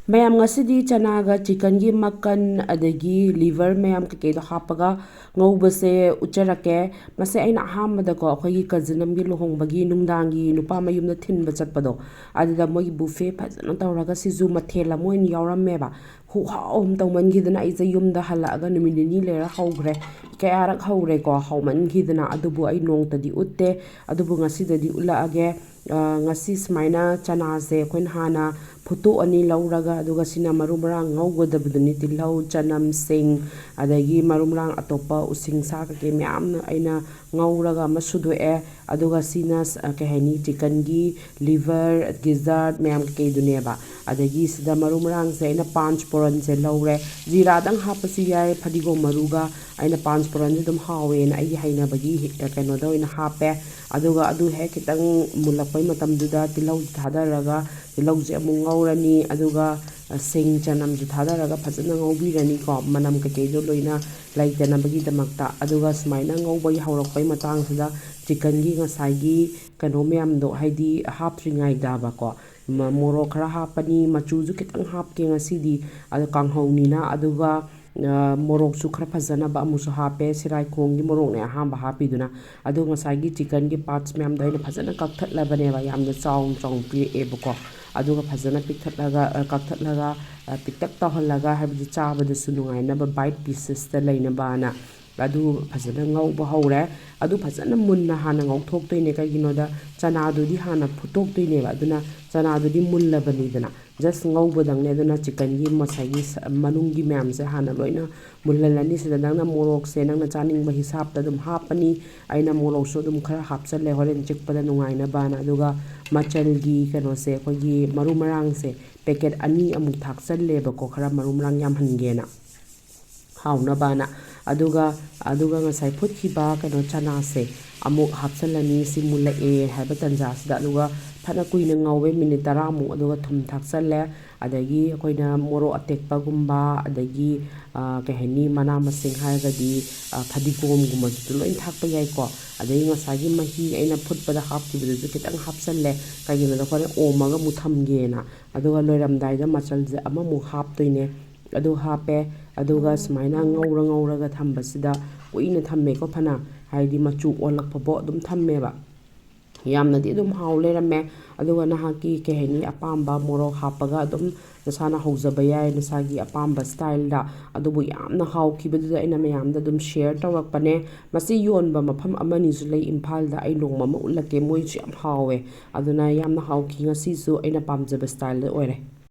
mayam ngasidi chanaga chicken gi makan adagi liver mayam keke do hapaga ngobase ucherake mase aina ahamada ko akhoi cousin amgi lohongbagi nungdangi nupa mayumna thinba chatpado adida moi buffet phajana tawraga siju mathela moin yawrammeba hu haum tawmangidana iza yumda halaga numinini lera hawgre kayarak hawre ko hawmangidana adubu ai nongtadi utte adubu ngasidadi ulaage ngasi smaina chana se khoin hana photo ani lauraga aduga sina marumrang ngaugodabduni tilau chanam sing adagi marumrang atopa using sa ke myam aina ngauraga masudoe aduga sina kahani chicken gi liver gizzard myam ke duneba adagi sida marumrang se aina 5 poran se laure jira dang hapasi yai phadigo maruga aina 5 poran dum hawen ai haina bagi kano da ina hape aduga adu he kitang mulapai matamduda tilau thadaraga tilau je amung ngaurani aduga sing chanam ju thadaraga phajana ngaubirani ko manam kake jo loina laitana bagi damakta aduga smaina ngaubai hawrakpai matang sida chicken gi ngasai gi kano myam do haidi hapringai daba ko moro khara hapani machu ju kitang hapke ngasidi adu kanghonina aduga morok su khara phajana ba musu hape sirai khongi morok ne hamba hapiduna adu ngasagi chicken gi parts myam daina phajana kakthatlabane ba yamna chawng chawng pi ebko aduga phajana pikthatlaga kakthatlaga piktak tawhallaga habdi chabada sunungai na ba bite pieces ta leina bana adu phajana ngauba hawre adu phajana munna hana ngauthoktoine kagino da chana du di hana phutoktine ba aduna chana du di mullabani dana just ngaubadang ne dana chicken gi masagi manungi myam se hana loina mullalani sida dangna morok se nangna chaning ba hisab ta dum hapani aina morok so dum khara hapchale horen chikpada nungaina bana aduga machal gi kano se khogi marumarang se packet ani amuk thakchalle ba ko khara marumarang yam hangena hauna bana aduga ngasai phutkiba kano chana se amuk hapchalani simula e haba tanja sida aduga phana kuina ngawe minute 10 mu aduga thum thakchalle adagi akoina moro atekpa gumba adagi kahani mana masing haigadi phadigom gumba tu loin thakpa yai ko adagi ngasagi mahi aina phutpada haptibudu kitang hapchalle kagina da khore omaga mu thamgena aduga loiramdai da machalje ama mu haptoine adu hape aduga smaina ngauraga thambasida kuina thamme ko phana haidi machu olakpabo dum thammeba yamnadi dum hawlerame aduga nahaki keheni apamba moro hapaga dum nasana hawjaba yai nasagi apamba style da adubu yamna hawkibedu ina mayamda dum share tawrakpane masi yonba mafam amani su lei imphal da ai nongma ma ulake moi chi am hawe aduna yamna hawki ngasi su ina pamjaba style da oire